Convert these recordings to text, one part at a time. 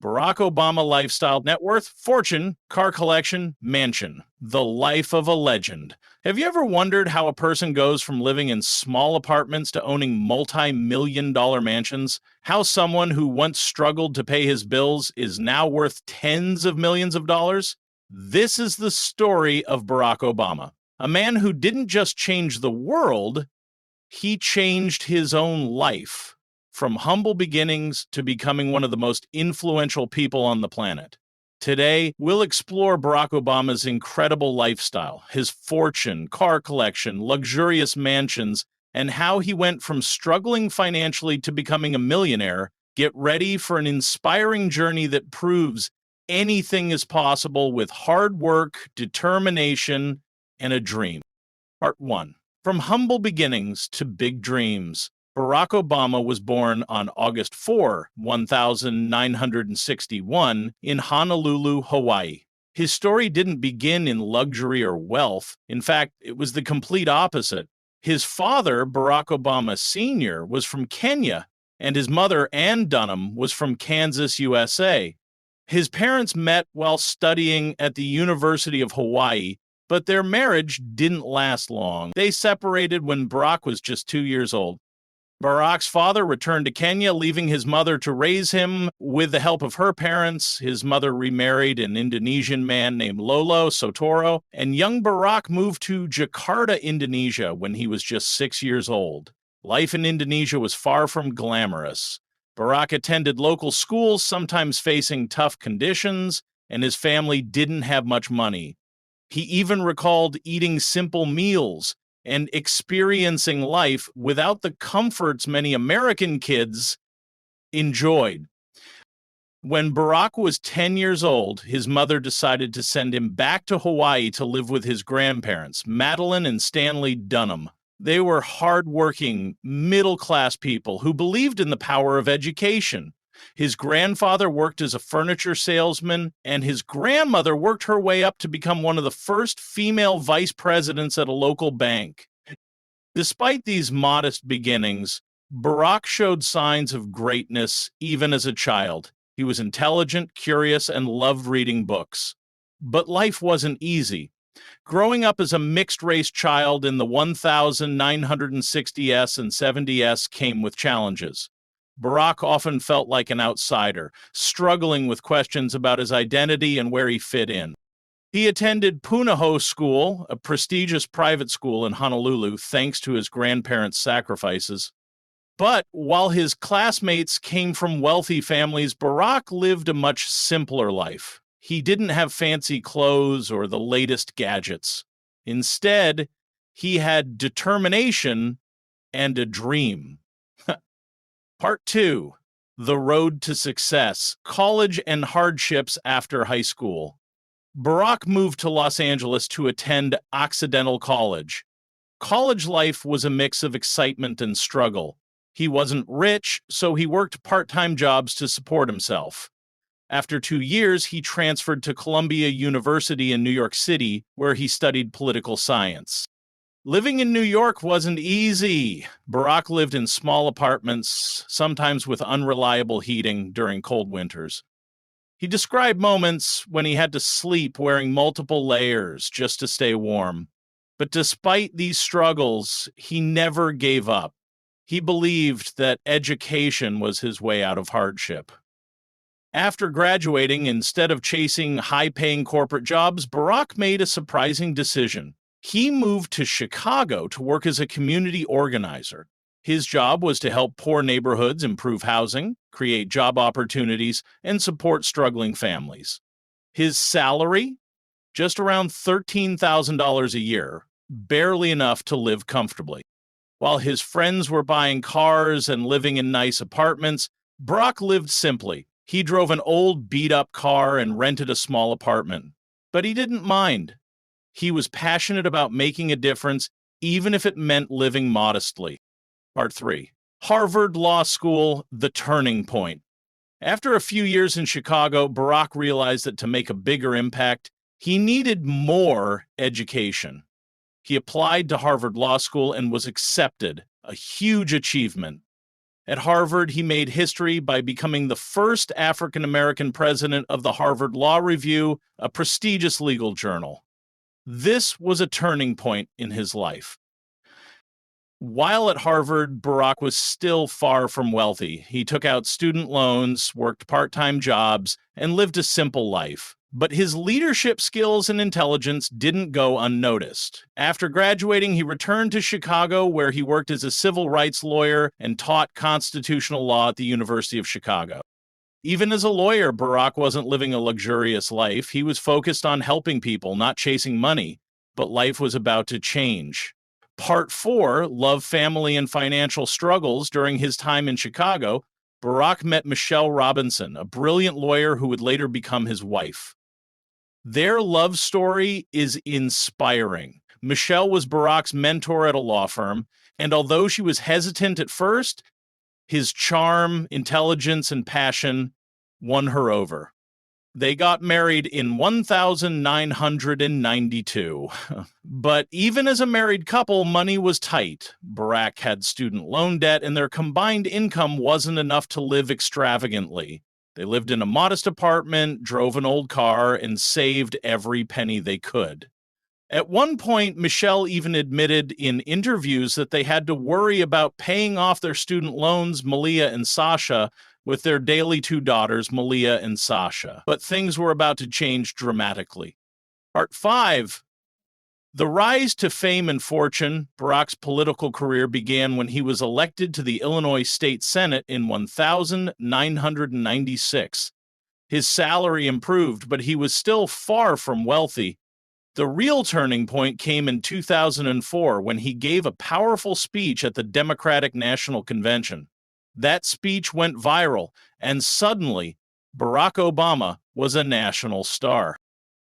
Barack Obama lifestyle, net worth, fortune, car collection, mansion. The life of a legend. Have you ever wondered how a person goes from living in small apartments to owning multi-million-dollar mansions? How someone who once struggled to pay his bills is now worth tens of millions of dollars? This is the story of Barack Obama, a man who didn't just change the world, he changed his own life. From humble beginnings to becoming one of the most influential people on the planet. Today, we'll explore Barack Obama's incredible lifestyle, his fortune, car collection, luxurious mansions, and how he went from struggling financially to becoming a millionaire. Get ready for an inspiring journey that proves anything is possible with hard work, determination, and a dream. Part 1. From humble beginnings to big dreams. Barack Obama was born on August 4, 1961, in Honolulu, Hawaii. His story didn't begin in luxury or wealth. In fact, it was the complete opposite. His father, Barack Obama Sr., was from Kenya, and his mother, Ann Dunham, was from Kansas, USA. His parents met while studying at the University of Hawaii, but their marriage didn't last long. They separated when Barack was just 2 years old. Barack's father returned to Kenya, leaving his mother to raise him. With the help of her parents, his mother remarried an Indonesian man named Lolo Sotoro, and young Barack moved to Jakarta, Indonesia, when he was just 6 years old. Life in Indonesia was far from glamorous. Barack attended local schools, sometimes facing tough conditions, and his family didn't have much money. He even recalled eating simple meals and experiencing life without the comforts many American kids enjoyed. When Barack was 10 years old, his mother decided to send him back to Hawaii to live with his grandparents, Madeline and Stanley Dunham. They were hardworking, middle-class people who believed in the power of education. His grandfather worked as a furniture salesman, and his grandmother worked her way up to become one of the first female vice presidents at a local bank. Despite these modest beginnings, Barack showed signs of greatness even as a child. He was intelligent, curious, and loved reading books. But life wasn't easy. Growing up as a mixed-race child in the 1960s and 70s came with challenges. Barack often felt like an outsider, struggling with questions about his identity and where he fit in. He attended Punahou School, a prestigious private school in Honolulu, thanks to his grandparents' sacrifices. But while his classmates came from wealthy families, Barack lived a much simpler life. He didn't have fancy clothes or the latest gadgets. Instead, he had determination and a dream. Part 2. The Road to Success, College and Hardships After High School. Barack moved to Los Angeles to attend Occidental College. College life was a mix of excitement and struggle. He wasn't rich, so he worked part-time jobs to support himself. After 2 years, he transferred to Columbia University in New York City, where he studied political science. Living in New York wasn't easy. Barack lived in small apartments, sometimes with unreliable heating during cold winters. He described moments when he had to sleep wearing multiple layers just to stay warm. But despite these struggles, he never gave up. He believed that education was his way out of hardship. After graduating, instead of chasing high-paying corporate jobs, Barack made a surprising decision. He moved to Chicago to work as a community organizer. His job was to help poor neighborhoods improve housing, create job opportunities, and support struggling families. His salary? Just around $13,000 a year, barely enough to live comfortably. While his friends were buying cars and living in nice apartments, Barack lived simply. He drove an old beat-up car and rented a small apartment. But he didn't mind. He was passionate about making a difference, even if it meant living modestly. Part 3. Harvard Law School, the turning point. After a few years in Chicago, Barack realized that to make a bigger impact, he needed more education. He applied to Harvard Law School and was accepted, a huge achievement. At Harvard, he made history by becoming the first African-American president of the Harvard Law Review, a prestigious legal journal. This was a turning point in his life. While at Harvard, Barack was still far from wealthy. He took out student loans, worked part-time jobs, and lived a simple life. But his leadership skills and intelligence didn't go unnoticed. After graduating, he returned to Chicago, where he worked as a civil rights lawyer and taught constitutional law at the University of Chicago. Even as a lawyer, Barack wasn't living a luxurious life. He was focused on helping people, not chasing money. But life was about to change. Part 4, Love, Family, and Financial Struggles. During his time in Chicago, Barack met Michelle Robinson, a brilliant lawyer who would later become his wife. Their love story is inspiring. Michelle was Barack's mentor at a law firm, and although she was hesitant at first, his charm, intelligence, and passion won her over. They got married in 1992. But even as a married couple, money was tight. Barack had student loan debt, and their combined income wasn't enough to live extravagantly. They lived in a modest apartment, drove an old car, and saved every penny they could. At one point, Michelle even admitted in interviews that they had to worry about paying off their student loans, Malia and Sasha, with their daily 2 daughters, Malia and Sasha. But things were about to change dramatically. Part 5. The rise to fame and fortune. Barack's political career began when he was elected to the Illinois State Senate in 1996. His salary improved, but he was still far from wealthy. The real turning point came in 2004 when he gave a powerful speech at the Democratic National Convention. That speech went viral, and suddenly, Barack Obama was a national star.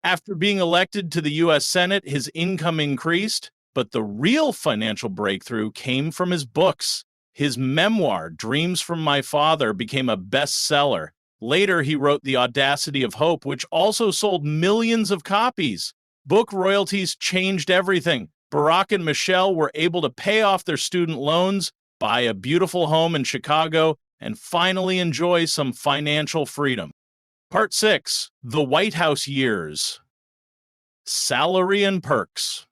After being elected to the U.S. Senate, his income increased, but the real financial breakthrough came from his books. His memoir, Dreams from My Father, became a bestseller. Later, he wrote The Audacity of Hope, which also sold millions of copies. Book royalties changed everything. Barack and Michelle were able to pay off their student loans, buy a beautiful home in Chicago, and finally enjoy some financial freedom. Part 6. The White House Years. Salary and Perks.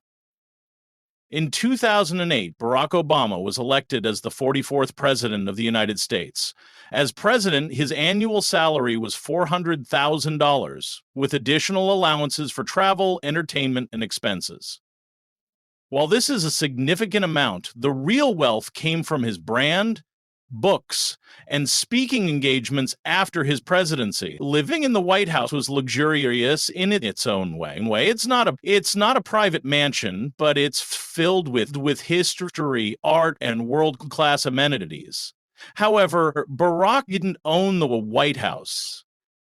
In 2008, Barack Obama was elected as the 44th President of the United States. As president, his annual salary was $400,000, with additional allowances for travel, entertainment, and expenses. While this is a significant amount, the real wealth came from his brand, books, and speaking engagements after his presidency. Living in the White House was luxurious in its own way. It's not a private mansion, but it's filled with history, art, and world-class amenities. However, Barack didn't own the White House.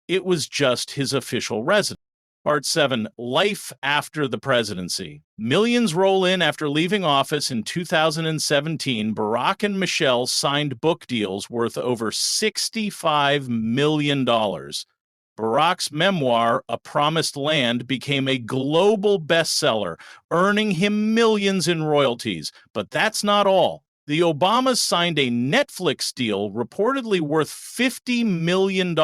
It was just his official residence. Part 7. Life after the presidency. Millions roll in after leaving office in 2017. Barack and Michelle signed book deals worth over $65 million. Barack's memoir, A Promised Land, became a global bestseller, earning him millions in royalties. But that's not all. The Obamas signed a Netflix deal reportedly worth $50 million,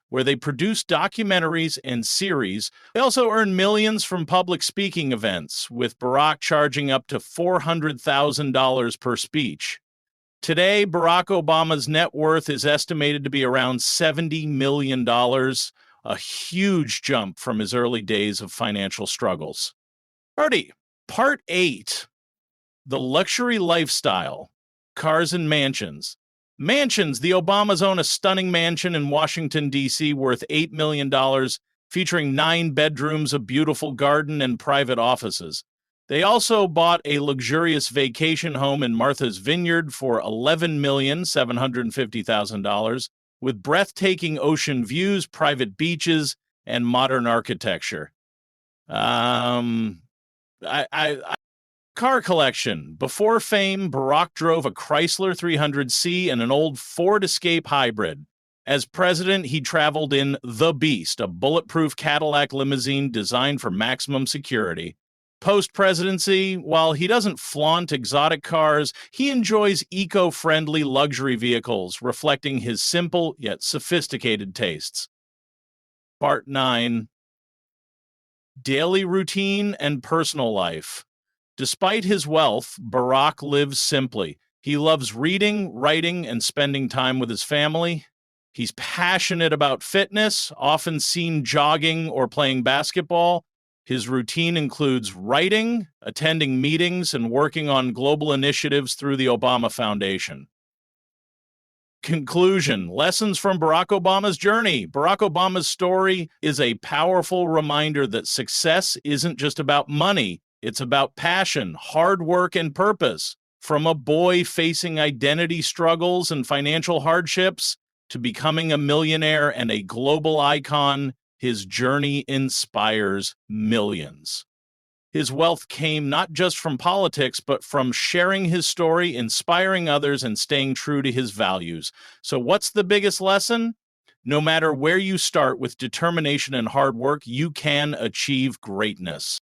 where they produced documentaries and series. They also earned millions from public speaking events, with Barack charging up to $400,000 per speech. Today, Barack Obama's net worth is estimated to be around $70 million, a huge jump from his early days of financial struggles. Part 8. The Luxury Lifestyle. Cars and Mansions. Mansions. The Obamas own a stunning mansion in Washington, D.C. worth $8 million, featuring 9 bedrooms, a beautiful garden, and private offices. They also bought a luxurious vacation home in Martha's Vineyard for $11,750,000, with breathtaking ocean views, private beaches, and modern architecture. Car collection. Before fame, Barack drove a Chrysler 300C and an old Ford Escape hybrid. As president, he traveled in The Beast, a bulletproof Cadillac limousine designed for maximum security. Post-presidency, while he doesn't flaunt exotic cars, he enjoys eco-friendly luxury vehicles, reflecting his simple yet sophisticated tastes. Part 9. Daily routine and personal life. Despite his wealth, Barack lives simply. He loves reading, writing, and spending time with his family. He's passionate about fitness, often seen jogging or playing basketball. His routine includes writing, attending meetings, and working on global initiatives through the Obama Foundation. Conclusion. Lessons from Barack Obama's journey. Barack Obama's story is a powerful reminder that success isn't just about money. It's about passion, hard work, and purpose. From a boy facing identity struggles and financial hardships to becoming a millionaire and a global icon, his journey inspires millions. His wealth came not just from politics, but from sharing his story, inspiring others, and staying true to his values. So, what's the biggest lesson? No matter where you start, with determination and hard work, you can achieve greatness.